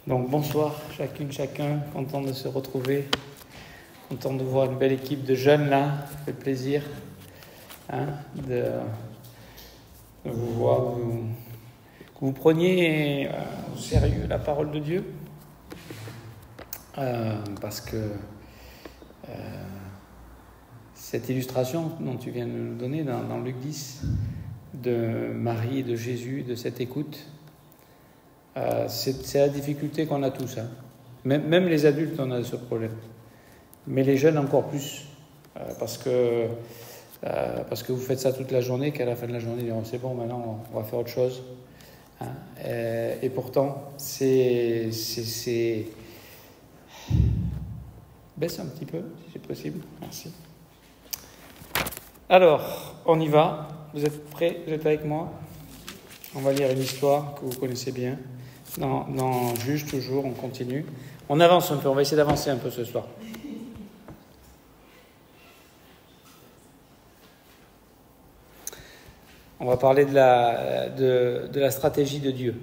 Donc bonsoir chacune, chacun, content de se retrouver, content de voir une belle équipe de jeunes là, ça fait plaisir de vous voir, que vous preniez au sérieux la parole de Dieu, parce que cette illustration dont tu viens de nous donner dans Luc 10, de Marie et de Jésus, de cette écoute, c'est la difficulté qu'on a tous. Même les adultes, on a ce problème. Mais les jeunes encore plus. Parce que vous faites ça toute la journée, qu'à la fin de la journée, ils disent, c'est bon, maintenant, on va faire autre chose. Et pourtant, c'est... Baisse un petit peu, si c'est possible. Merci. Alors, on y va. Vous êtes prêts? Vous êtes avec moi? On va lire une histoire que vous connaissez bien. Dans Juge, toujours, on continue. On avance un peu, on va essayer d'avancer un peu ce soir. On va parler de la stratégie de Dieu.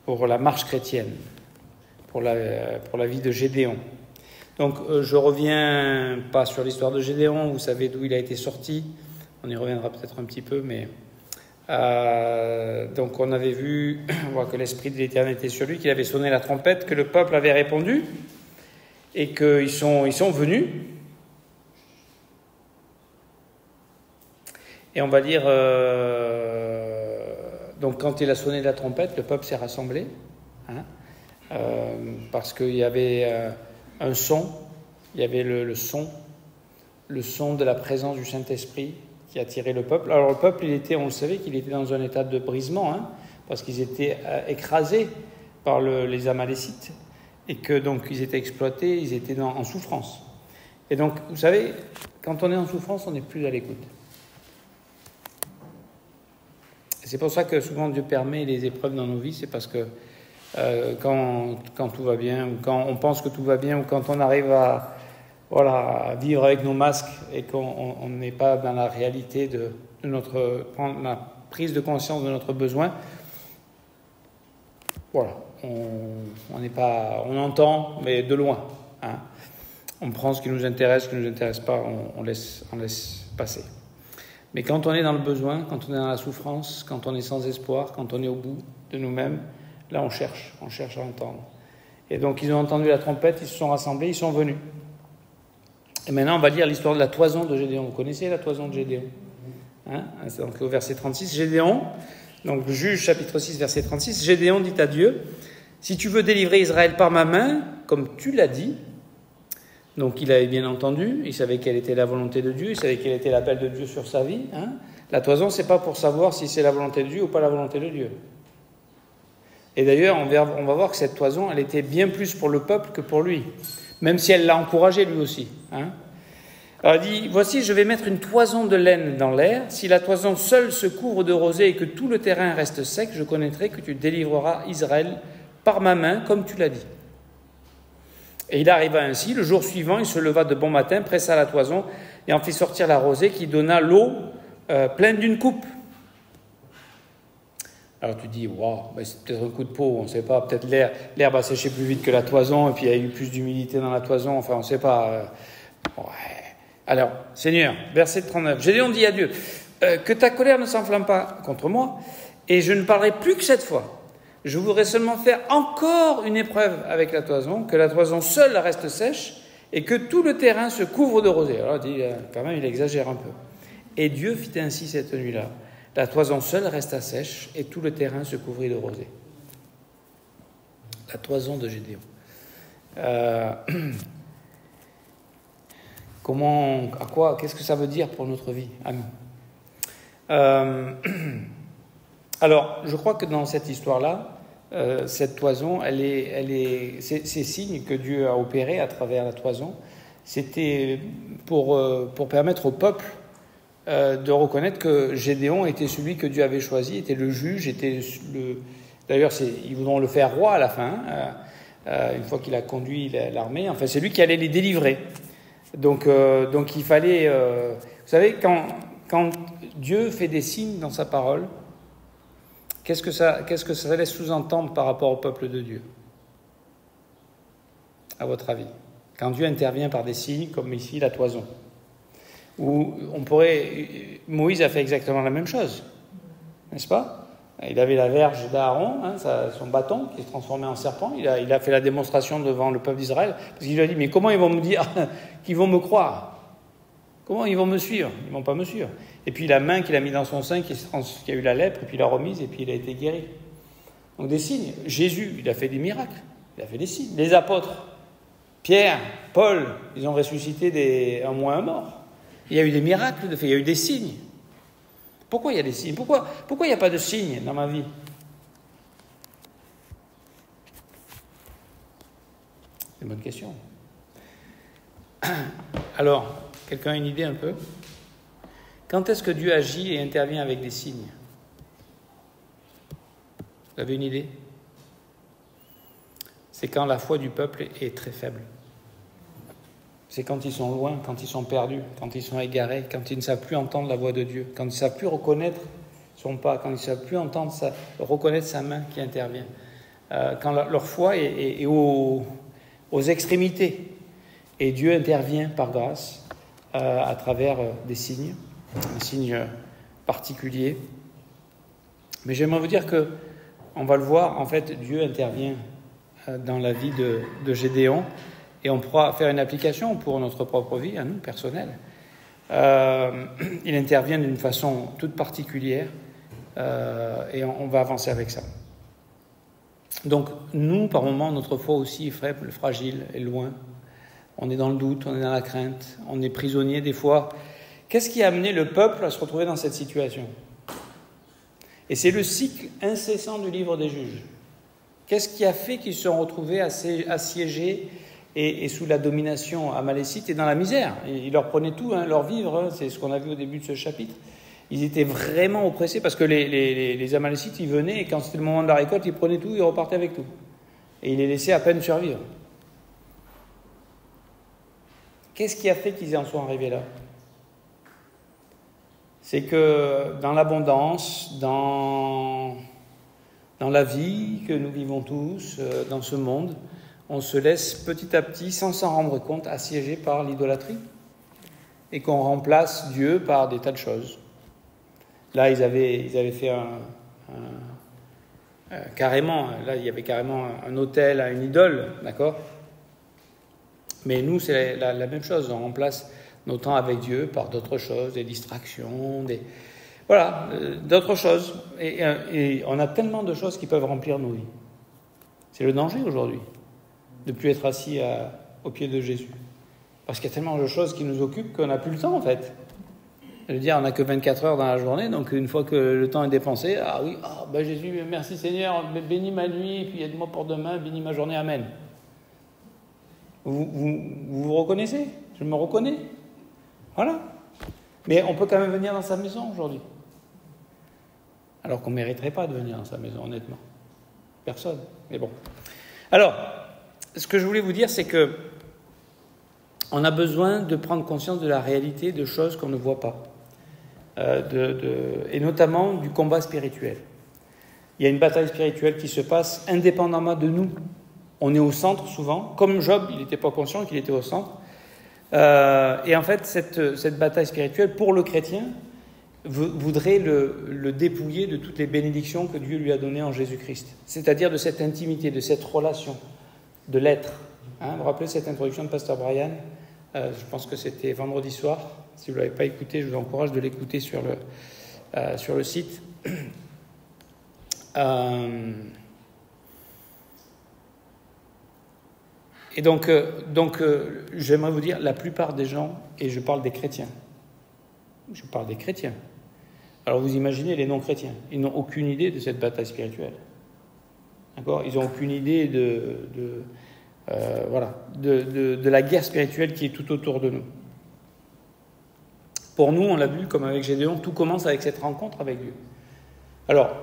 Pour la marche chrétienne, pour la vie de Gédéon. Donc, je ne reviens pas sur l'histoire de Gédéon, vous savez d'où il a été sorti. On y reviendra peut-être un petit peu, mais... donc on avait vu, on voit que l'Esprit de l'Éternel était sur lui, qu'il avait sonné la trompette, que le peuple avait répondu et qu'ils sont venus. Et on va dire, donc quand il a sonné la trompette, le peuple s'est rassemblé, parce qu'il y avait un son, il y avait le son de la présence du Saint-Esprit qui a attiré le peuple. Alors le peuple, on le savait qu'il était dans un état de brisement, parce qu'ils étaient écrasés par les Amalécites, et que donc ils étaient exploités, ils étaient en souffrance. Et donc, vous savez, quand on est en souffrance, on n'est plus à l'écoute. Et c'est pour ça que souvent Dieu permet les épreuves dans nos vies, c'est parce que quand tout va bien, ou quand on pense que tout va bien, ou quand on arrive à vivre avec nos masques et qu'on n'est pas dans la réalité de prendre la prise de conscience de notre besoin. Voilà, on entend, mais de loin. On prend ce qui nous intéresse, ce qui ne nous intéresse pas, on laisse passer. Mais quand on est dans le besoin, quand on est dans la souffrance, quand on est sans espoir, quand on est au bout de nous-mêmes, là on cherche à entendre. Et donc ils ont entendu la trompette, ils se sont rassemblés, ils sont venus. Et maintenant, on va lire l'histoire de la toison de Gédéon. Vous connaissez la toison de Gédéon? Donc, au verset 36, Gédéon, donc Juge chapitre 6, verset 36, Gédéon dit à Dieu, « Si tu veux délivrer Israël par ma main, comme tu l'as dit... » Donc, il avait bien entendu, il savait quelle était la volonté de Dieu, il savait quel était l'appel de Dieu sur sa vie. La toison, ce n'est pas pour savoir si c'est la volonté de Dieu ou pas la volonté de Dieu. Et d'ailleurs, on va voir que cette toison, elle était bien plus pour le peuple que pour lui. Même si elle l'a encouragé lui aussi. Alors il dit, voici, je vais mettre une toison de laine dans l'air. Si la toison seule se couvre de rosée et que tout le terrain reste sec, je connaîtrai que tu délivreras Israël par ma main, comme tu l'as dit. Et il arriva ainsi. Le jour suivant, il se leva de bon matin, pressa la toison et en fit sortir la rosée qui donna l'eau pleine d'une coupe. Alors tu dis, waouh, c'est peut-être un coup de peau, on ne sait pas, peut-être l'herbe a séché plus vite que la toison, et puis il y a eu plus d'humidité dans la toison, enfin on ne sait pas. Ouais. Alors, Seigneur, verset 39, Gédéon dit à Dieu, que ta colère ne s'enflamme pas contre moi, et je ne parlerai plus que cette fois. Je voudrais seulement faire encore une épreuve avec la toison, que la toison seule reste sèche, et que tout le terrain se couvre de rosée. Alors il dit, quand même, il exagère un peu. Et Dieu fit ainsi cette nuit-là. La toison seule resta sèche et tout le terrain se couvrit de rosée. La toison de Gédéon. Qu'est-ce que ça veut dire pour notre vie? Alors, je crois que dans cette histoire-là, cette toison, c'est signe que Dieu a opéré à travers la toison. C'était pour permettre au peuple de reconnaître que Gédéon était celui que Dieu avait choisi, était le juge, D'ailleurs, ils voudront le faire roi à la fin, une fois qu'il a conduit l'armée. Enfin, c'est lui qui allait les délivrer. Donc il fallait... vous savez, quand Dieu fait des signes dans sa parole, qu'est-ce que ça laisse sous-entendre par rapport au peuple de Dieu, à votre avis? Quand Dieu intervient par des signes, comme ici la toison, où Moïse a fait exactement la même chose, n'est-ce pas? Il avait la verge d'Aaron, son bâton, qui se transformait en serpent. Il a fait la démonstration devant le peuple d'Israël, parce qu'il lui a dit, mais comment ils vont me dire qu'ils vont me croire? Comment ils vont me suivre? Ils ne vont pas me suivre. Et puis la main qu'il a mis dans son sein, qui a eu la lèpre, et puis il l'a remise, et puis il a été guéri. Donc des signes. Jésus, il a fait des miracles, il a fait des signes. Les apôtres, Pierre, Paul, ils ont ressuscité un moins un mort. Il y a eu des miracles de fait, il y a eu des signes. Pourquoi il y a des signes? Pourquoi il n'y a pas de signes dans ma vie? C'est une bonne question. Alors, quelqu'un a une idée un peu? Quand est-ce que Dieu agit et intervient avec des signes? Vous avez une idée? C'est quand la foi du peuple est très faible. C'est quand ils sont loin, quand ils sont perdus, quand ils sont égarés, quand ils ne savent plus entendre la voix de Dieu, quand ils ne savent plus reconnaître son pas, quand ils ne savent plus reconnaître sa main qui intervient. Quand leur foi est aux extrémités. Et Dieu intervient par grâce à travers des signes particuliers. Mais j'aimerais vous dire que, on va le voir, en fait, Dieu intervient dans la vie de Gédéon. Et on pourra faire une application pour notre propre vie, à nous, personnelle. Il intervient d'une façon toute particulière et on va avancer avec ça. Donc, nous, par moments, notre foi aussi est faible, fragile, est loin. On est dans le doute, on est dans la crainte, on est prisonnier des fois. Qu'est-ce qui a amené le peuple à se retrouver dans cette situation? Et c'est le cycle incessant du livre des Juges. Qu'est-ce qui a fait qu'ils se sont retrouvés assiégés et sous la domination amalécite et dans la misère? Ils leur prenaient tout, leur vivre, c'est ce qu'on a vu au début de ce chapitre. Ils étaient vraiment oppressés parce que les amalécites, ils venaient et quand c'était le moment de la récolte, ils prenaient tout, ils repartaient avec tout. Et ils les laissaient à peine survivre. Qu'est-ce qui a fait qu'ils en sont arrivés là? C'est que dans l'abondance, dans la vie que nous vivons tous, dans ce monde, on se laisse petit à petit, sans s'en rendre compte, assiégé par l'idolâtrie et qu'on remplace Dieu par des tas de choses. Là, ils avaient fait il y avait carrément un autel à une idole, d'accord? Mais nous, c'est la même chose. On remplace nos temps avec Dieu par d'autres choses, des distractions, d'autres choses. Et on a tellement de choses qui peuvent remplir nos vies. C'est le danger aujourd'hui, de ne plus être assis au pied de Jésus. Parce qu'il y a tellement de choses qui nous occupent qu'on n'a plus le temps, en fait. Je veux dire, on n'a que 24 heures dans la journée, donc une fois que le temps est dépensé, Jésus, merci Seigneur, bénis ma nuit, puis aide-moi pour demain, bénis ma journée, amen. Vous reconnaissez? Je me reconnais. Voilà. Mais on peut quand même venir dans sa maison aujourd'hui. Alors qu'on ne mériterait pas de venir dans sa maison, honnêtement. Personne. Mais bon. Alors, ce que je voulais vous dire, c'est que on a besoin de prendre conscience de la réalité de choses qu'on ne voit pas. Et notamment du combat spirituel. Il y a une bataille spirituelle qui se passe indépendamment de nous. On est au centre souvent. Comme Job, il n'était pas conscient qu'il était au centre. Et en fait, cette bataille spirituelle, pour le chrétien, voudrait le dépouiller de toutes les bénédictions que Dieu lui a données en Jésus-Christ. C'est-à-dire de cette intimité, de cette relation, de l'être. Vous vous rappelez cette introduction de Pasteur Brian? Je pense que c'était vendredi soir. Si vous ne l'avez pas écouté, je vous encourage de l'écouter sur le site. Et donc, j'aimerais vous dire, la plupart des gens, et je parle des chrétiens, alors vous imaginez les non-chrétiens, ils n'ont aucune idée de cette bataille spirituelle. D'accord? Ils n'ont aucune idée de la guerre spirituelle qui est tout autour de nous. Pour nous, on l'a vu, comme avec Gédéon, tout commence avec cette rencontre avec Dieu. Alors,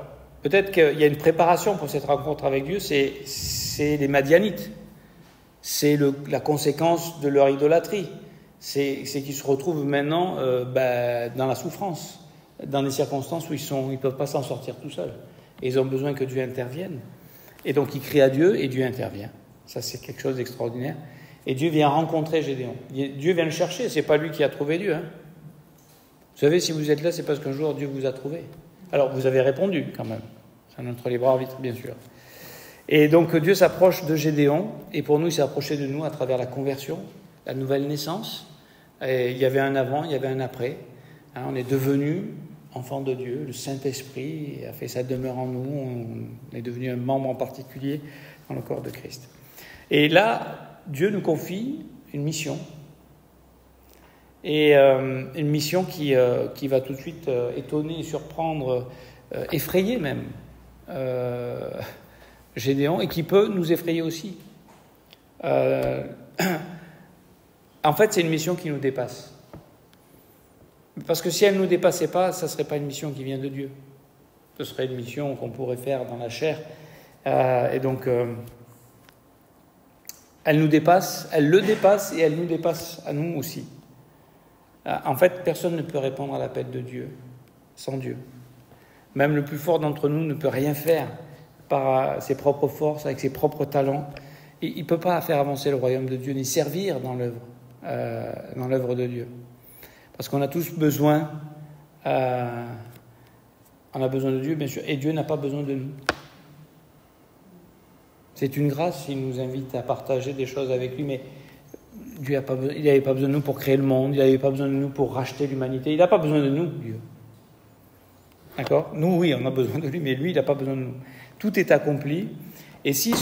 peut-être qu'il y a une préparation pour cette rencontre avec Dieu, c'est les Madianites. C'est la conséquence de leur idolâtrie. C'est qu'ils se retrouvent maintenant dans la souffrance, dans des circonstances où ils ne peuvent pas s'en sortir tout seuls. et ils ont besoin que Dieu intervienne. Et donc ils crient à Dieu et Dieu intervient. Ça, c'est quelque chose d'extraordinaire. Et Dieu vient rencontrer Gédéon. Dieu vient le chercher, c'est pas lui qui a trouvé Dieu. Vous savez, si vous êtes là, c'est parce qu'un jour Dieu vous a trouvé. Alors vous avez répondu quand même. C'est notre libre arbitre, bien sûr. Et donc Dieu s'approche de Gédéon, et pour nous, il s'est approché de nous à travers la conversion, la nouvelle naissance. Et il y avait un avant, il y avait un après. On est devenus enfants de Dieu, le Saint-Esprit a fait sa demeure en nous, on est devenu un membre en particulier dans le corps de Christ. Et là, Dieu nous confie une mission. Et une mission qui va tout de suite étonner, surprendre, effrayer même Gédéon, et qui peut nous effrayer aussi. En fait, c'est une mission qui nous dépasse. Parce que si elle ne nous dépassait pas, ça ne serait pas une mission qui vient de Dieu. Ce serait une mission qu'on pourrait faire dans la chair. Et donc, elle nous dépasse, elle le dépasse et elle nous dépasse à nous aussi. En fait, personne ne peut répondre à l'appel de Dieu sans Dieu. Même le plus fort d'entre nous ne peut rien faire par ses propres forces, avec ses propres talents. Et il ne peut pas faire avancer le royaume de Dieu, ni servir dans l'œuvre de Dieu. Parce qu'on a tous besoin, on a besoin de Dieu, bien sûr, et Dieu n'a pas besoin de nous. C'est une grâce s'il nous invite à partager des choses avec lui, mais Dieu il n'avait pas besoin de nous pour créer le monde, il n'avait pas besoin de nous pour racheter l'humanité, il n'a pas besoin de nous, Dieu. D'accord ? Nous, oui, on a besoin de lui, mais lui, il n'a pas besoin de nous. Tout est accompli, et si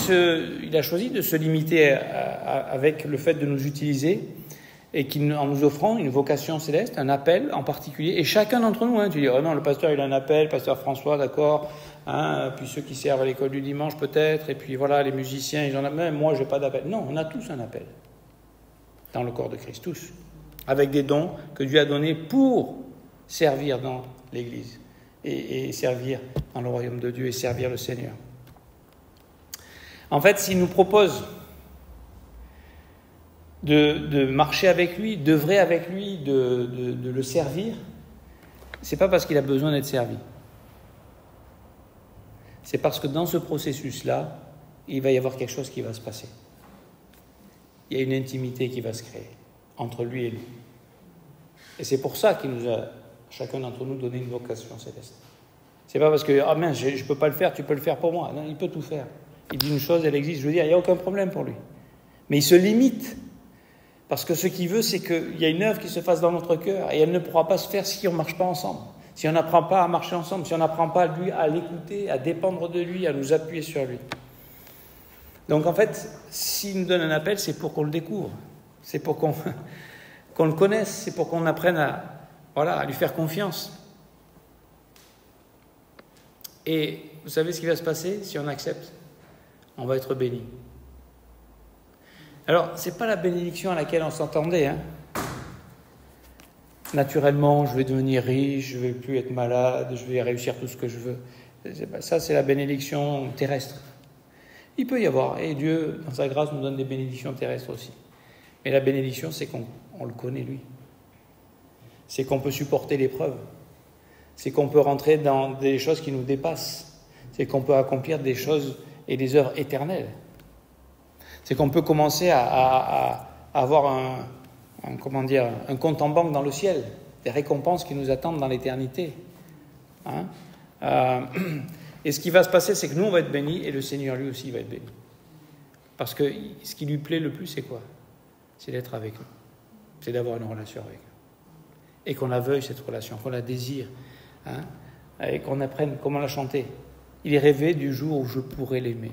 il a choisi de se limiter avec le fait de nous utiliser, et en nous offrant une vocation céleste, un appel en particulier, et chacun d'entre nous, tu dis, oh non, le pasteur il a un appel, pasteur François, d'accord, puis ceux qui servent à l'école du dimanche peut-être, et puis voilà, les musiciens, ils en ont même, moi j'ai pas d'appel. Non, on a tous un appel, dans le corps de Christ, tous, avec des dons que Dieu a donnés pour servir dans l'Église, et servir dans le royaume de Dieu, et servir le Seigneur. En fait, s'il nous propose de marcher avec lui, d'œuvrer avec lui, de le servir, c'est pas parce qu'il a besoin d'être servi. C'est parce que dans ce processus-là, il va y avoir quelque chose qui va se passer. Il y a une intimité qui va se créer entre lui et nous. Et c'est pour ça qu'il nous a, chacun d'entre nous, donné une vocation céleste. C'est pas parce que, ah mince, je peux pas le faire, tu peux le faire pour moi. Non, il peut tout faire. Il dit une chose, elle existe. Je veux dire, il n'y a aucun problème pour lui. Mais il se limite. Parce que ce qu'il veut, c'est qu'il y a une œuvre qui se fasse dans notre cœur, et elle ne pourra pas se faire si on ne marche pas ensemble, si on n'apprend pas à marcher ensemble, si on n'apprend pas à l'écouter, à dépendre de lui, à nous appuyer sur lui. Donc en fait, s'il nous donne un appel, c'est pour qu'on le découvre, c'est pour qu'on le connaisse, c'est pour qu'on apprenne à lui faire confiance. Et vous savez ce qui va se passer si on accepte ? On va être béni. Alors, ce n'est pas la bénédiction à laquelle on s'attendait. Naturellement, je vais devenir riche, je ne vais plus être malade, je vais réussir tout ce que je veux. Ça, c'est la bénédiction terrestre. Il peut y avoir, et Dieu, dans sa grâce, nous donne des bénédictions terrestres aussi. Mais la bénédiction, c'est qu'on le connaît, lui. C'est qu'on peut supporter l'épreuve. C'est qu'on peut rentrer dans des choses qui nous dépassent. C'est qu'on peut accomplir des choses et des œuvres éternelles. C'est qu'on peut commencer à avoir un compte en banque dans le ciel, des récompenses qui nous attendent dans l'éternité. Et ce qui va se passer, c'est que nous, on va être bénis, et le Seigneur, lui aussi, va être béni. Parce que ce qui lui plaît le plus, c'est quoi ? C'est d'être avec nous. C'est d'avoir une relation avec nous. Et qu'on la veuille, cette relation, qu'on la désire, et qu'on apprenne comment la chanter. Il est rêvé du jour où je pourrai l'aimer.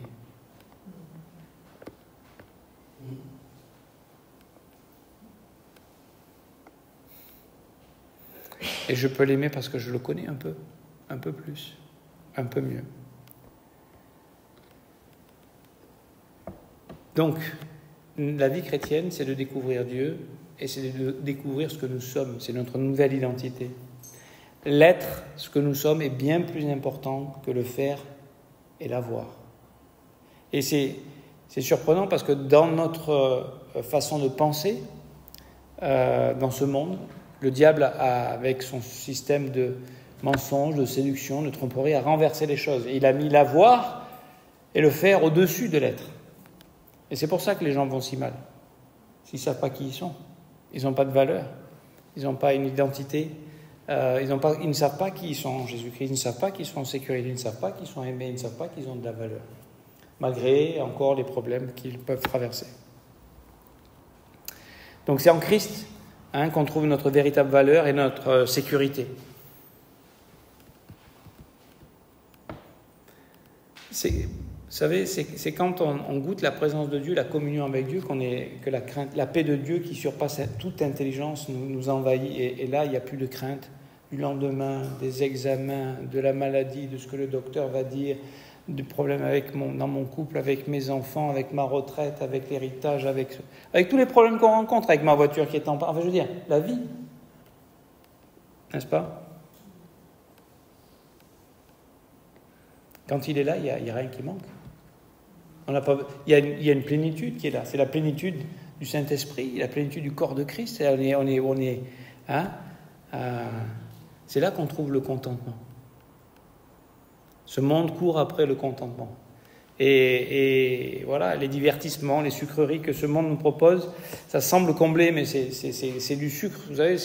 Et je peux l'aimer parce que je le connais un peu plus, un peu mieux. Donc, la vie chrétienne, c'est de découvrir Dieu et c'est de découvrir ce que nous sommes. C'est notre nouvelle identité. L'être, ce que nous sommes, est bien plus important que le faire et l'avoir. Et c'est surprenant parce que dans notre façon de penser, dans ce monde, le diable, avec son système mensonge, de séduction, de tromperie, a renversé les choses. Et il a mis l'avoir et le faire au-dessus de l'être. Et c'est pour ça que les gens vont si mal. S'ils ne savent pas qui ils sont, ils n'ont pas de valeur, ils n'ont pas une identité, ils ne savent pas qui ils sont en Jésus-Christ, ils ne savent pas qu'ils sont en sécurité, ils ne savent pas qu'ils sont aimés, ils ne savent pas qu'ils ont de la valeur, malgré encore les problèmes qu'ils peuvent traverser. Donc c'est en Christ qu'on trouve notre véritable valeur et notre sécurité. Vous savez, c'est quand on goûte la présence de Dieu, la communion avec Dieu, que la paix de Dieu qui surpasse toute intelligence nous envahit. Et là, il n'y a plus de crainte du lendemain, des examens, de la maladie, de ce que le docteur va dire, du problème dans mon couple, avec mes enfants, avec ma retraite, avec l'héritage, avec tous les problèmes qu'on rencontre, avec ma voiture qui est en panne. Enfin, je veux dire, la vie. N'est-ce pas ? Quand il est là, il n'y a rien qui manque. Il y a une plénitude qui est là. C'est la plénitude du Saint-Esprit, la plénitude du corps de Christ. C'est là qu'on trouve le contentement. Ce monde court après le contentement. Et voilà, les divertissements, les sucreries que ce monde nous propose, ça semble combler, mais c'est du sucre. Vous savez,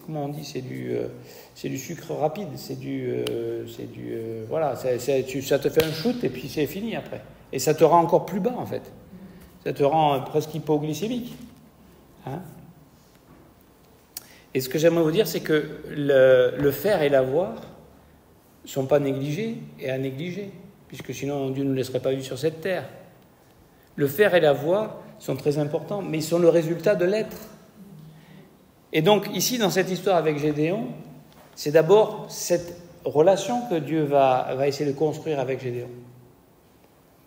comment on dit, c'est du sucre rapide. Voilà, ça te fait un shoot et puis c'est fini après. Et ça te rend encore plus bas en fait. Ça te rend presque hypoglycémique. Et ce que j'aimerais vous dire, c'est que le faire et l'avoir ne sont pas négligés et à négliger, puisque sinon Dieu ne nous laisserait pas vivre sur cette terre. Le faire et l'avoir sont très importants, mais ils sont le résultat de l'être. Et donc ici, dans cette histoire avec Gédéon, c'est d'abord cette relation que Dieu va essayer de construire avec Gédéon.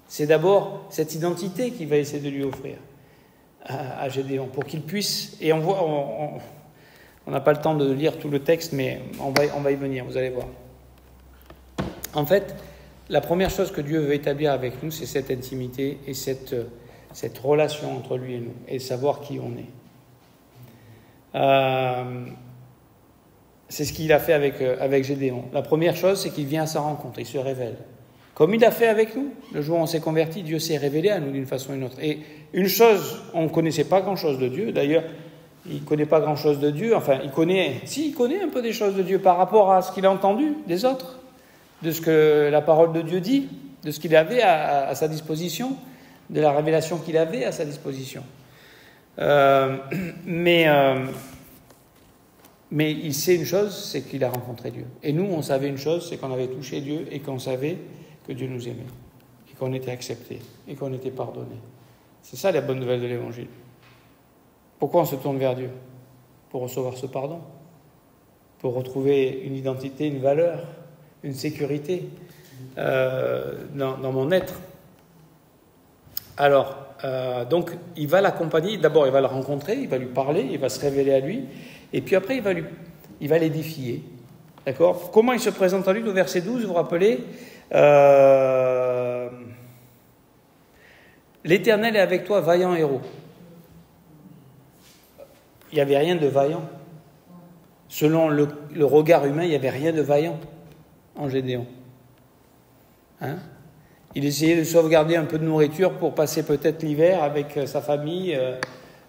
C'est d'abord cette identité qu'il va essayer de lui offrir à Gédéon, pour qu'il puisse, et on n'a pas le temps de lire tout le texte, mais on va y venir, vous allez voir. En fait, la première chose que Dieu veut établir avec nous, c'est cette intimité et cette relation entre lui et nous, et savoir qui on est. C'est ce qu'il a fait avec Gédéon. La première chose, c'est qu'il vient à sa rencontre, il se révèle. Comme il a fait avec nous, le jour où on s'est converti, Dieu s'est révélé à nous d'une façon ou d'une autre. Et une chose, on ne connaissait pas grand-chose de Dieu, d'ailleurs, il ne connaît pas grand-chose de Dieu, enfin, il connaît un peu des choses de Dieu par rapport à ce qu'il a entendu des autres, de ce que la parole de Dieu dit, de ce qu'il avait à sa disposition, de la révélation qu'il avait à sa disposition. Mais il sait une chose, c'est qu'il a rencontré Dieu. Et nous, on savait une chose, c'est qu'on avait touché Dieu et qu'on savait que Dieu nous aimait, et qu'on était accepté, et qu'on était pardonné. C'est ça la bonne nouvelle de l'Évangile. Pourquoi on se tourne vers Dieu ? Pour recevoir ce pardon, pour retrouver une identité, une valeur, une sécurité dans mon être. Alors, donc, il va l'accompagner. D'abord, il va le rencontrer, il va lui parler, il va se révéler à lui, et puis après, il va l'édifier. D'accord ? Comment il se présente à lui au verset 12, vous vous rappelez ? L'Éternel est avec toi, vaillant héros. Il n'y avait rien de vaillant. Selon le regard humain, il n'y avait rien de vaillant en Gédéon. Il essayait de sauvegarder un peu de nourriture pour passer peut-être l'hiver avec sa famille.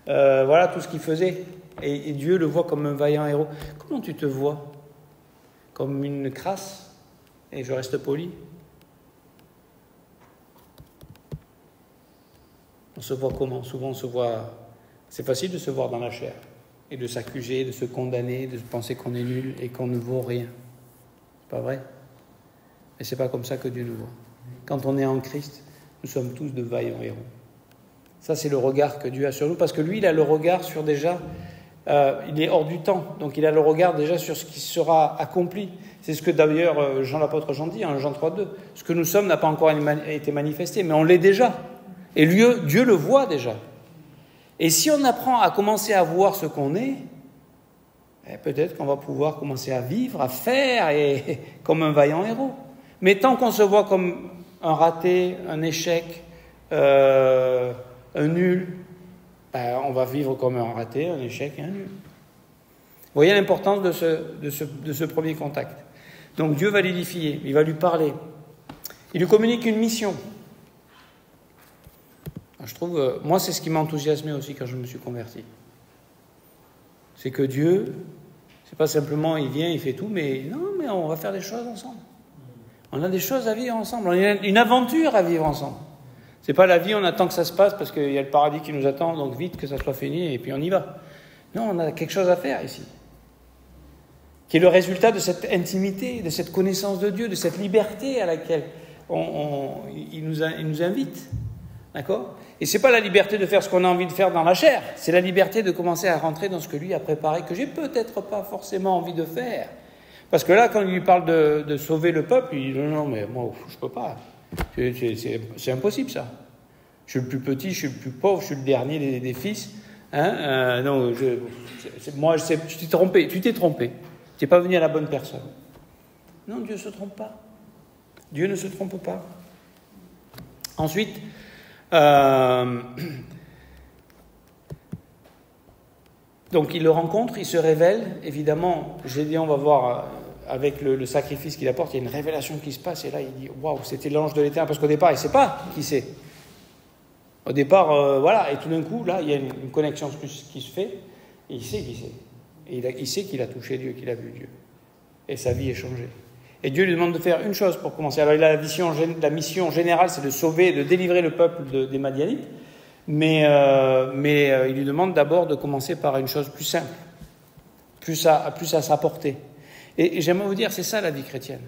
Voilà tout ce qu'il faisait. Et Dieu le voit comme un vaillant héros. Comment tu te vois ? Comme une crasse ? Et je reste poli. On se voit comment ? Souvent on se voit... C'est facile de se voir dans la chair et de s'accuser, de se condamner, de penser qu'on est nul et qu'on ne vaut rien. C'est pas vrai ? Mais c'est pas comme ça que Dieu nous voit. Quand on est en Christ, nous sommes tous de vaillants héros. Ça, c'est le regard que Dieu a sur nous, parce que lui, il a le regard sur déjà... il est hors du temps, donc il a le regard déjà sur ce qui sera accompli. C'est ce que d'ailleurs l'apôtre Jean dit, Jean 3,2. Ce que nous sommes n'a pas encore été manifesté, mais on l'est déjà. Et Dieu le voit déjà. Et si on apprend à commencer à voir ce qu'on est, peut-être qu'on va pouvoir commencer à vivre, à faire, comme un vaillant héros. Mais tant qu'on se voit comme un raté, un échec, un nul, on va vivre comme un raté, un échec et un nul. Vous voyez l'importance de ce premier contact. Donc Dieu va l'édifier, il va lui parler. Il lui communique une mission. Je trouve, moi c'est ce qui m'a enthousiasmé aussi quand je me suis converti. C'est que Dieu, c'est pas simplement il vient, il fait tout, mais non, mais on va faire des choses ensemble. On a des choses à vivre ensemble, on a une aventure à vivre ensemble. C'est pas la vie, on attend que ça se passe parce qu'il y a le paradis qui nous attend, donc vite que ça soit fini et puis on y va. Non, on a quelque chose à faire ici. Qui est le résultat de cette intimité, de cette connaissance de Dieu, de cette liberté à laquelle il nous invite. D'accord ? Et c'est pas la liberté de faire ce qu'on a envie de faire dans la chair, c'est la liberté de commencer à rentrer dans ce que lui a préparé, que j'ai peut-être pas forcément envie de faire. Parce que là, quand il lui parle de sauver le peuple, il dit non, mais moi, je peux pas. C'est impossible ça. Je suis le plus petit, je suis le plus pauvre, je suis le dernier des fils. Non, tu t'es trompé. Tu n'es pas venu à la bonne personne. Non, Dieu ne se trompe pas. Dieu ne se trompe pas. Ensuite, donc il le rencontre, il se révèle. Évidemment, Gédéon va voir avec le sacrifice qu'il apporte, il y a une révélation qui se passe. Et là, il dit waouh, c'était l'ange de l'Éternel. Parce qu'au départ, il ne sait pas qui c'est. Au départ, voilà. Et tout d'un coup, là, il y a une connexion qui se fait. Et il sait qui c'est. Et il sait qu'il a touché Dieu, qu'il a vu Dieu. Et sa vie est changée. Et Dieu lui demande de faire une chose pour commencer. Alors, la mission générale, c'est de sauver, de délivrer le peuple des Madianites. Mais il lui demande d'abord de commencer par une chose plus simple, plus à sa portée. Et j'aimerais vous dire, c'est ça la vie chrétienne.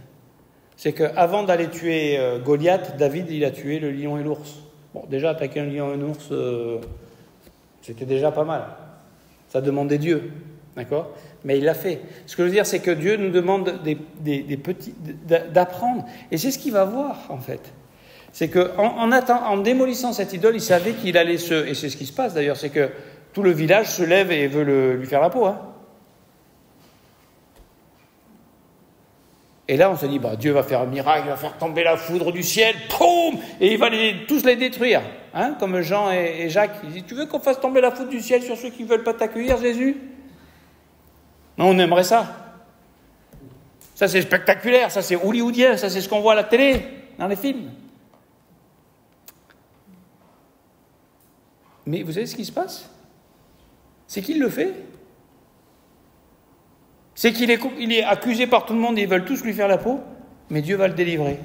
C'est qu'avant d'aller tuer Goliath, David, il a tué le lion et l'ours. Bon, déjà, attaquer un lion et un ours, c'était déjà pas mal. Ça demandait Dieu. D'accord ? Mais il l'a fait. Ce que je veux dire, c'est que Dieu nous demande d'apprendre. Et c'est ce qu'il va voir, en fait. C'est qu'en démolissant cette idole, il savait qu'il allait et c'est ce qui se passe d'ailleurs, c'est que tout le village se lève et veut lui faire la peau. Hein. Et là, on se dit, Dieu va faire un miracle, il va faire tomber la foudre du ciel, poum, et il va tous les détruire. Hein, comme Jean et Jacques. Ils disent, tu veux qu'on fasse tomber la foudre du ciel sur ceux qui ne veulent pas t'accueillir, Jésus ? Non, on aimerait ça. Ça, c'est spectaculaire, ça, c'est hollywoodien, ça, c'est ce qu'on voit à la télé, dans les films. Mais vous savez ce qui se passe ? C'est qu'il le fait. C'est qu'il est accusé par tout le monde et ils veulent tous lui faire la peau, mais Dieu va le délivrer.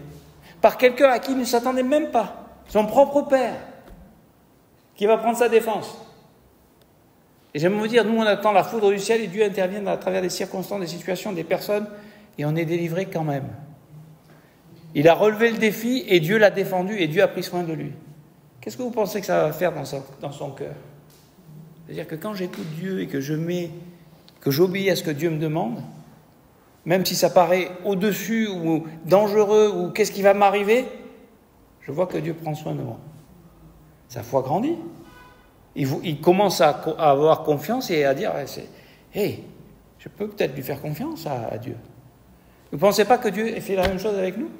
Par quelqu'un à qui il ne s'attendait même pas, son propre père, qui va prendre sa défense. Et j'aime vous dire, nous on attend la foudre du ciel et Dieu intervient à travers des circonstances, des situations, des personnes, et on est délivré quand même. Il a relevé le défi et Dieu l'a défendu et Dieu a pris soin de lui. Qu'est-ce que vous pensez que ça va faire dans son cœur ? C'est-à-dire que quand j'écoute Dieu et que j'obéis à ce que Dieu me demande, même si ça paraît au-dessus ou dangereux ou qu'est-ce qui va m'arriver, je vois que Dieu prend soin de moi. Sa foi grandit. Il commence à avoir confiance et à dire hey, je peux peut-être lui faire confiance à Dieu. Vous ne pensez pas que Dieu ait fait la même chose avec nous ?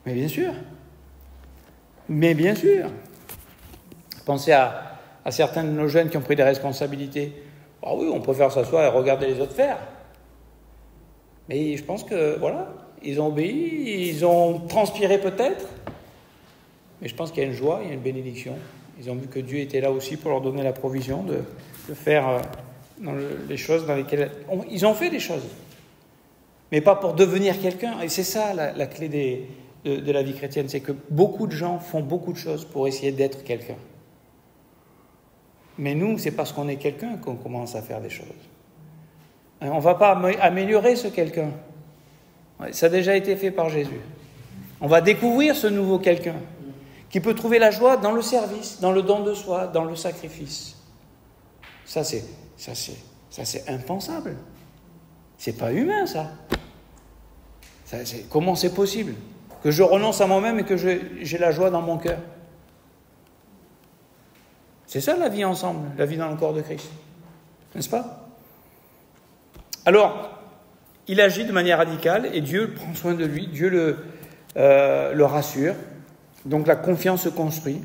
Mais bien sûr. Pensez à certains de nos jeunes qui ont pris des responsabilités. Ah oui, on préfère s'asseoir et regarder les autres faire. Mais je pense que, voilà, ils ont obéi, ils ont transpiré peut-être. Mais je pense qu'il y a une joie, il y a une bénédiction. Ils ont vu que Dieu était là aussi pour leur donner la provision de faire les choses dans lesquelles... Ils ont fait des choses. Mais pas pour devenir quelqu'un. Et c'est ça la clé de la vie chrétienne. C'est que beaucoup de gens font beaucoup de choses pour essayer d'être quelqu'un. Mais nous, c'est parce qu'on est quelqu'un qu'on commence à faire des choses. On ne va pas améliorer ce quelqu'un. Ça a déjà été fait par Jésus. On va découvrir ce nouveau quelqu'un qui peut trouver la joie dans le service, dans le don de soi, dans le sacrifice. Ça, c'est impensable. C'est pas humain, ça. Comment c'est possible que je renonce à moi-même et que j'ai la joie dans mon cœur ? C'est ça la vie ensemble, la vie dans le corps de Christ. N'est-ce pas ? Alors, il agit de manière radicale et Dieu prend soin de lui, Dieu le rassure. Donc la confiance se construit.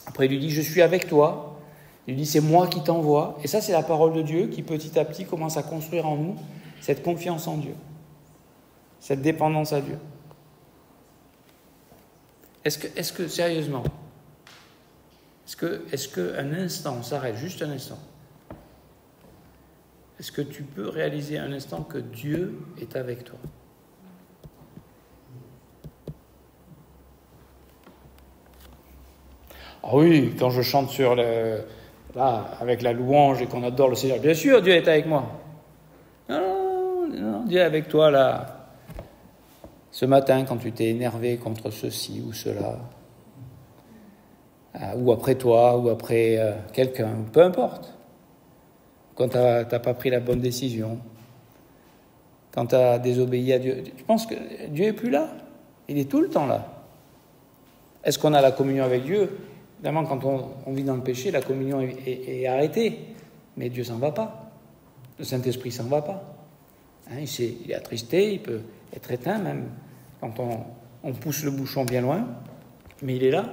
Après, il lui dit, je suis avec toi. Il lui dit, c'est moi qui t'envoie. Et ça, c'est la parole de Dieu qui, petit à petit, commence à construire en nous cette confiance en Dieu, cette dépendance à Dieu. Est-ce que sérieusement, est-ce que un instant, on s'arrête juste un instant, est-ce que tu peux réaliser un instant que Dieu est avec toi? Ah oui, quand je chante là, avec la louange et qu'on adore le Seigneur, bien sûr, Dieu est avec moi. Non, Dieu est avec toi là. Ce matin, quand tu t'es énervé contre ceci ou cela, ou après toi, ou après quelqu'un, peu importe. Quand tu n'as pas pris la bonne décision, quand tu as désobéi à Dieu, tu penses que Dieu n'est plus là? Il est tout le temps là. Est-ce qu'on a la communion avec Dieu? Évidemment, quand on vit dans le péché, la communion est arrêtée. Mais Dieu s'en va pas. Le Saint-Esprit s'en va pas. Hein, il est attristé, il peut être éteint même quand on pousse le bouchon bien loin. Mais il est là.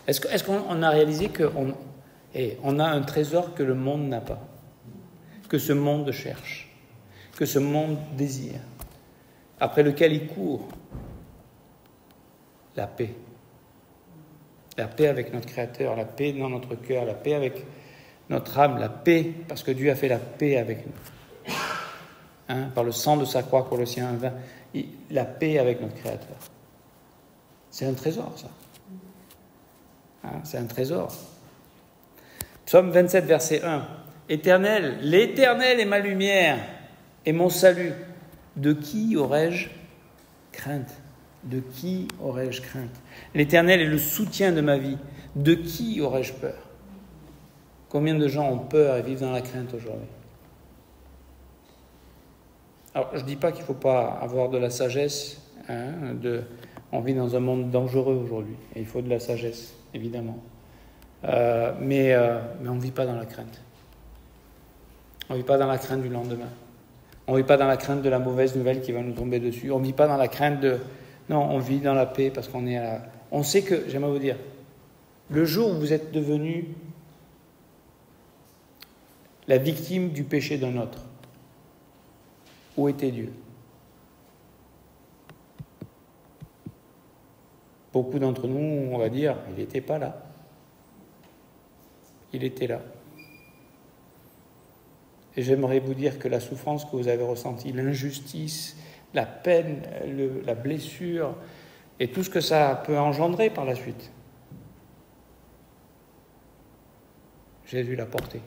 Est-ce qu'on a réalisé qu'on a un trésor que le monde n'a pas, que ce monde cherche, que ce monde désire, après lequel il court? La paix. La paix avec notre Créateur, la paix dans notre cœur, la paix avec notre âme, la paix, parce que Dieu a fait la paix avec nous. Hein, par le sang de sa croix, Colossiens 1:20, la paix avec notre Créateur. C'est un trésor, ça. Hein, c'est un trésor. Psaume 27, verset 1. Éternel, l'Éternel est ma lumière et mon salut. De qui aurais-je crainte? De qui aurais-je crainte? L'Éternel est le soutien de ma vie. De qui aurais-je peur? Combien de gens ont peur et vivent dans la crainte aujourd'hui? Alors, je ne dis pas qu'il ne faut pas avoir de la sagesse. On vit dans un monde dangereux aujourd'hui. Et il faut de la sagesse, évidemment. Mais on ne vit pas dans la crainte. On ne vit pas dans la crainte du lendemain. On ne vit pas dans la crainte de la mauvaise nouvelle qui va nous tomber dessus. On ne vit pas dans la crainte de... Non, on vit dans la paix parce qu'on est On sait que, j'aimerais vous dire, le jour où vous êtes devenu la victime du péché d'un autre, où était Dieu? Beaucoup d'entre nous, on va dire, il n'était pas là. Il était là. Et j'aimerais vous dire que la souffrance que vous avez ressentie, l'injustice, la peine, la blessure, et tout ce que ça peut engendrer par la suite, Jésus l'a porté.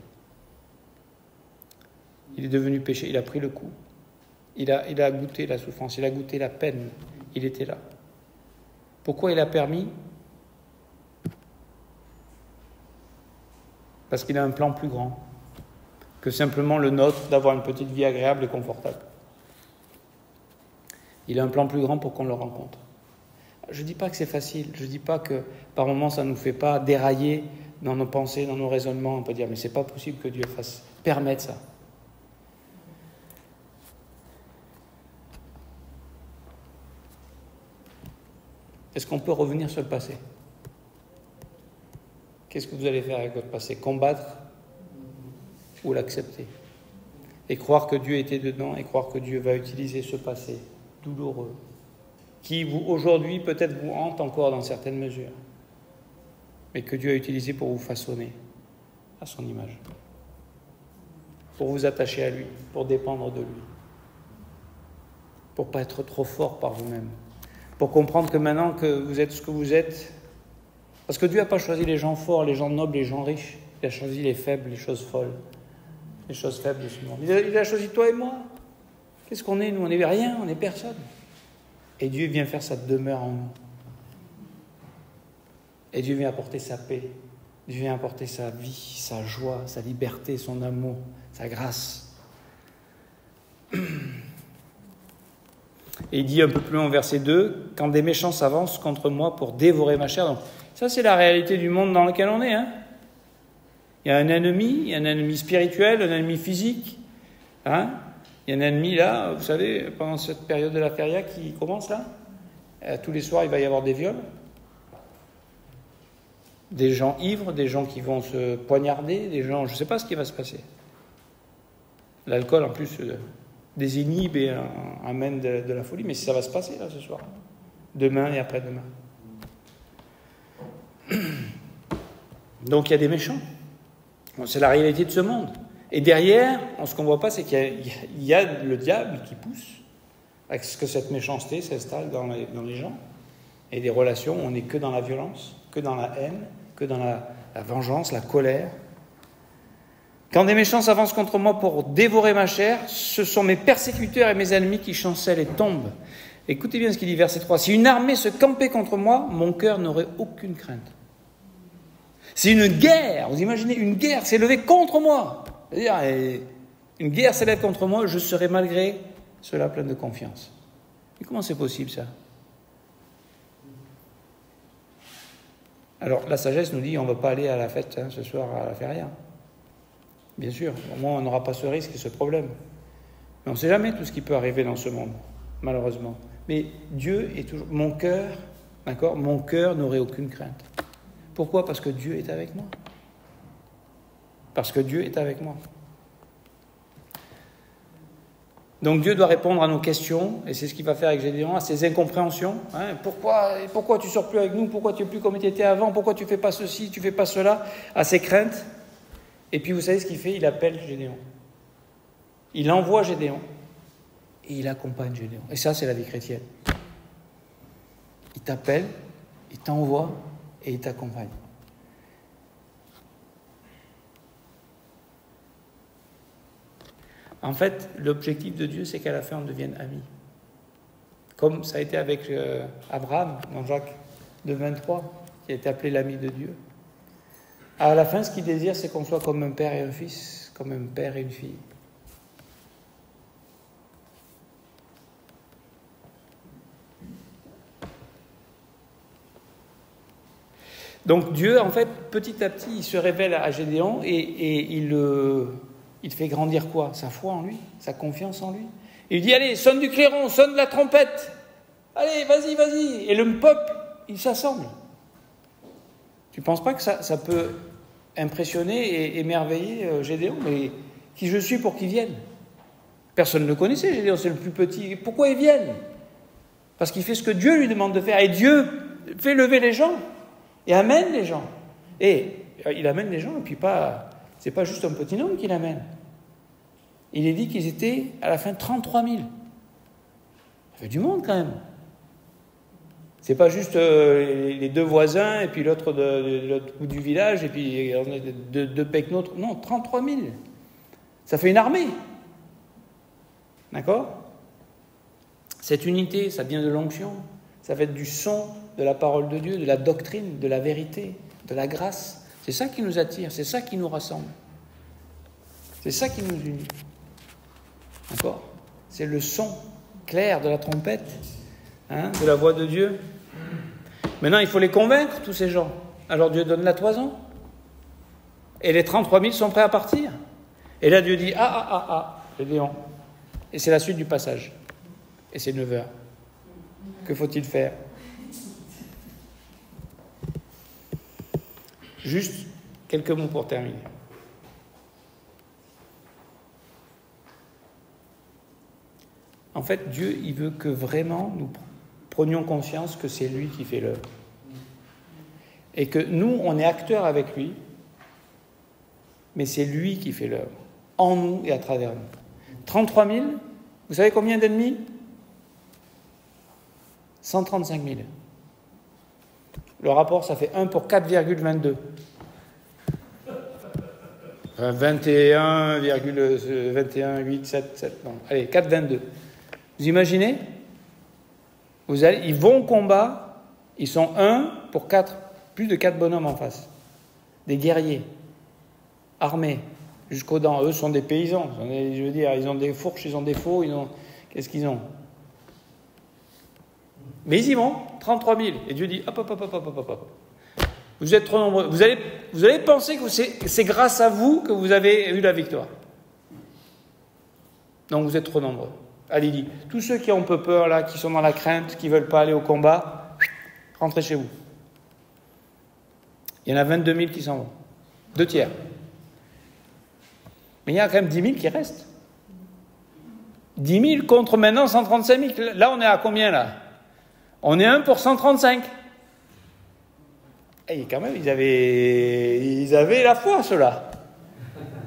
Il est devenu péché, il a pris le coup. Il a goûté la souffrance, il a goûté la peine, il était là. Pourquoi il a permis? Parce qu'il a un plan plus grand que simplement le nôtre d'avoir une petite vie agréable et confortable. Il a un plan plus grand pour qu'on le rencontre. Je ne dis pas que c'est facile, je ne dis pas que par moments ça ne nous fait pas dérailler dans nos pensées, dans nos raisonnements. On peut dire, mais c'est pas possible que Dieu permette ça. Est-ce qu'on peut revenir sur le passé? Qu'est-ce que vous allez faire avec votre passé? Combattre ou l'accepter? Et croire que Dieu était dedans et croire que Dieu va utiliser ce passé douloureux qui aujourd'hui peut-être vous hante encore dans certaines mesures, mais que Dieu a utilisé pour vous façonner à son image, pour vous attacher à lui, pour dépendre de lui, pour ne pas être trop fort par vous-même, pour comprendre que maintenant que vous êtes ce que vous êtes, parce que Dieu n'a pas choisi les gens forts, les gens nobles, les gens riches, il a choisi les faibles, les choses folles, les choses faibles de ce monde. Il a choisi toi et moi. Qu'est-ce qu'on est, nous? On n'est rien, on n'est personne. Et Dieu vient faire sa demeure en nous. Et Dieu vient apporter sa paix. Dieu vient apporter sa vie, sa joie, sa liberté, son amour, sa grâce. Et il dit un peu plus loin au verset 2, « Quand des méchants s'avancent contre moi pour dévorer ma chair. » Donc, ça, c'est la réalité du monde dans lequel on est. Hein. Il y a un ennemi spirituel, un ennemi physique. Hein. Il y a un ennemi là, vous savez, pendant cette période de la feria qui commence là, tous les soirs il va y avoir des viols, des gens ivres, des gens qui vont se poignarder, des gens, je ne sais pas ce qui va se passer. L'alcool en plus désinhibe et amène de la folie. Mais ça va se passer là ce soir. Demain et après-demain. Donc il y a des méchants. C'est la réalité de ce monde. Et derrière, ce qu'on ne voit pas, c'est qu'il y a le diable qui pousse. Est-ce que cette méchanceté s'installe dans les gens? Et des relations où on n'est que dans la violence, que dans la haine, que dans la vengeance, la colère. Quand des méchants s'avancent contre moi pour dévorer ma chair, ce sont mes persécuteurs et mes ennemis qui chancellent et tombent. Écoutez bien ce qu'il dit, verset 3. Si une armée se campait contre moi, mon cœur n'aurait aucune crainte. Si une guerre, vous imaginez, une guerre s'est levée contre moi, c'est-à-dire une guerre s'élève contre moi, je serai malgré cela plein de confiance. Et comment c'est possible ça? Alors la sagesse nous dit, on ne va pas aller à la fête ce soir à la feria. Bien sûr, au moins on n'aura pas ce risque et ce problème. Mais on ne sait jamais tout ce qui peut arriver dans ce monde, malheureusement. Mais Dieu est toujours... Mon cœur, d'accord, mon cœur n'aurait aucune crainte. Pourquoi? Parce que Dieu est avec moi. Parce que Dieu est avec moi. Donc Dieu doit répondre à nos questions, et c'est ce qu'il va faire avec Gédéon, à ses incompréhensions. Pourquoi tu ne sors plus avec nous? Pourquoi tu n'es plus comme tu étais avant? Pourquoi tu ne fais pas ceci, tu ne fais pas cela? À ses craintes. Et puis vous savez ce qu'il fait? Il appelle Gédéon. Il envoie Gédéon. Et il accompagne Gédéon. Et ça, c'est la vie chrétienne. Il t'appelle, il t'envoie et il t'accompagne. En fait, l'objectif de Dieu, c'est qu'à la fin, on devienne amis. Comme ça a été avec Abraham, dans Jacques 2,23, qui a été appelé l'ami de Dieu. À la fin, ce qu'il désire, c'est qu'on soit comme un père et un fils, comme un père et une fille. Donc Dieu, en fait, petit à petit, il se révèle à Gédéon et il fait grandir quoi? Sa foi en lui, sa confiance en lui. Il dit, allez, sonne du clairon, sonne de la trompette. Allez, vas-y. Et le peuple, il s'assemble. Tu ne penses pas que ça peut impressionner et émerveiller Gédéon? Mais qui je suis pour qu'il vienne? Personne ne le connaissait, Gédéon, c'est le plus petit. Pourquoi il vienne? Parce qu'il fait ce que Dieu lui demande de faire. Et Dieu fait lever les gens et amène les gens. Et il amène les gens, et puis c'est pas juste un petit nombre qu'il amène. Il est dit qu'ils étaient à la fin 33 000. Ça fait du monde quand même. C'est pas juste les deux voisins et puis l'autre de l'autre bout du village et puis on est deux pecnotres. Non, 33 000. Ça fait une armée. D'accord? Cette unité, ça vient de l'onction. Ça va être du son de la parole de Dieu, de la doctrine, de la vérité, de la grâce. C'est ça qui nous attire, c'est ça qui nous rassemble. C'est ça qui nous unit. D'accord? C'est le son clair de la trompette, de la voix de Dieu. Maintenant, il faut les convaincre, tous ces gens. Alors Dieu donne la toison. Et les 33 000 sont prêts à partir. Et là, Dieu dit, Gédéon. Et c'est la suite du passage. Et c'est 9 heures. Que faut-il faire? Juste quelques mots pour terminer. En fait, Dieu, il veut que vraiment nous prenions conscience que c'est lui qui fait l'œuvre. Et que nous, on est acteurs avec lui, mais c'est lui qui fait l'œuvre, en nous et à travers nous. 33 000, vous savez combien d'ennemis? 135 000. Le rapport, ça fait 1 pour 4,22. 21,877. Non. Allez, 4,22. Vous imaginez? Ils vont au combat, ils sont 1 pour 4, plus de 4 bonhommes en face. Des guerriers, armés, jusqu'aux dents. Eux sont des paysans. Ils ont des fourches, ils ont des faux, qu'est-ce qu'ils ont? Mais ils y vont, 33 000. Et Dieu dit, hop. Vous êtes trop nombreux. Vous allez penser que c'est grâce à vous que vous avez eu la victoire. Donc vous êtes trop nombreux. Allez, dit, tous ceux qui ont un peu peur, là, qui sont dans la crainte, qui ne veulent pas aller au combat, rentrez chez vous. Il y en a 22 000 qui s'en vont. 2 tiers. Mais il y a quand même 10 000 qui restent. 10 000 contre maintenant 135 000. Là, on est à combien, là? On est 1 pour 135. Et quand même, ils avaient la foi, ceux-là.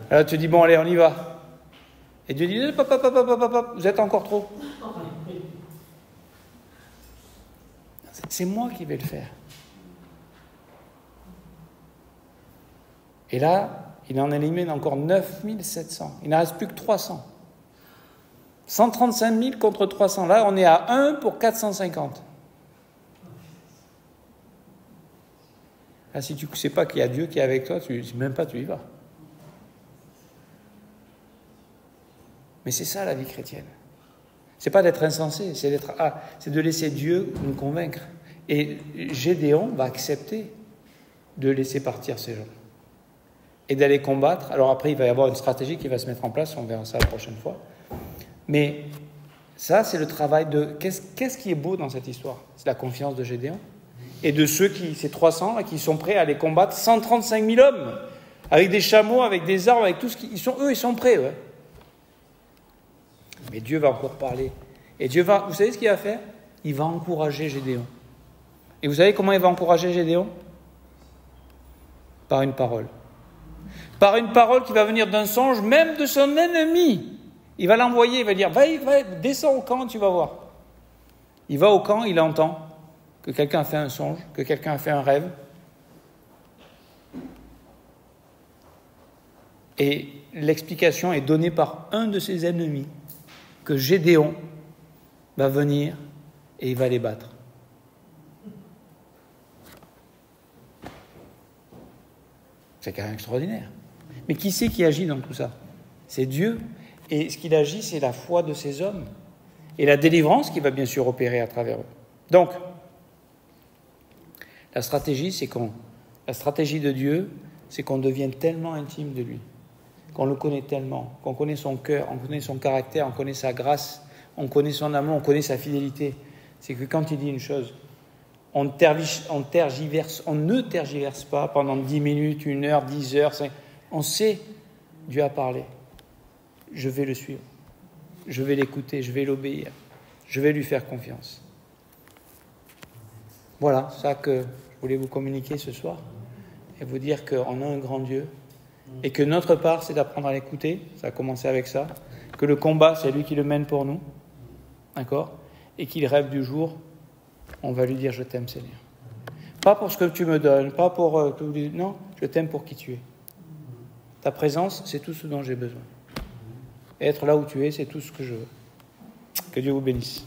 Alors tu dis, bon, allez, on y va. Et Dieu dit, vous êtes encore trop. C'est moi qui vais le faire. Et là, il en élimine encore 9 700. Il n'en reste plus que 300. 135 000 contre 300. Là, on est à 1 pour 450. Là, si tu ne sais pas qu'il y a Dieu qui est avec toi, tu ne sais même pas, tu y vas. Mais c'est ça la vie chrétienne. C'est pas d'être insensé, c'est de laisser Dieu nous convaincre. Et Gédéon va accepter de laisser partir ces gens et d'aller combattre. Alors après, il va y avoir une stratégie qui va se mettre en place, on verra ça la prochaine fois. Mais ça, c'est le travail de... Qu'est-ce qui est beau dans cette histoire? C'est la confiance de Gédéon et de ces 300 là, qui sont prêts à aller combattre 135 000 hommes, avec des chameaux, avec des armes, avec tout ce qu'ils sont. Eux, ils sont prêts, ouais. Mais Dieu va encore parler. Et Dieu va, vous savez ce qu'il va faire? Il va encourager Gédéon. Et vous savez comment il va encourager Gédéon? Par une parole. Par une parole qui va venir d'un songe, même de son ennemi. Il va l'envoyer, il va dire, va, descends au camp, tu vas voir. Il va au camp, il entend que quelqu'un a fait un songe, que quelqu'un a fait un rêve. Et l'explication est donnée par un de ses ennemis, que Gédéon va venir et il va les battre. C'est quand même extraordinaire. Mais qui c'est qui agit dans tout ça? C'est Dieu. Et ce qu'il agit, c'est la foi de ces hommes. Et la délivrance qui va bien sûr opérer à travers eux. Donc, la stratégie de Dieu, c'est qu'on devienne tellement intime de lui, qu'on le connaît tellement, qu'on connaît son cœur, on connaît son caractère, on connaît sa grâce, on connaît son amour, on connaît sa fidélité. C'est que quand il dit une chose, on ne tergiverse pas pendant 10 minutes, 1 heure, 10 heures. On sait, Dieu a parlé. Je vais le suivre. Je vais l'écouter, je vais l'obéir. Je vais lui faire confiance. Voilà, ça que je voulais vous communiquer ce soir et vous dire qu'on a un grand Dieu et que notre part, c'est d'apprendre à l'écouter. Ça a commencé avec ça. Que le combat, c'est lui qui le mène pour nous. D'accord? Et qu'il rêve du jour, on va lui dire « Je t'aime, Seigneur ». Pas pour ce que tu me donnes, pas pour... non, je t'aime pour qui tu es. Ta présence, c'est tout ce dont j'ai besoin. Et être là où tu es, c'est tout ce que je veux. Que Dieu vous bénisse.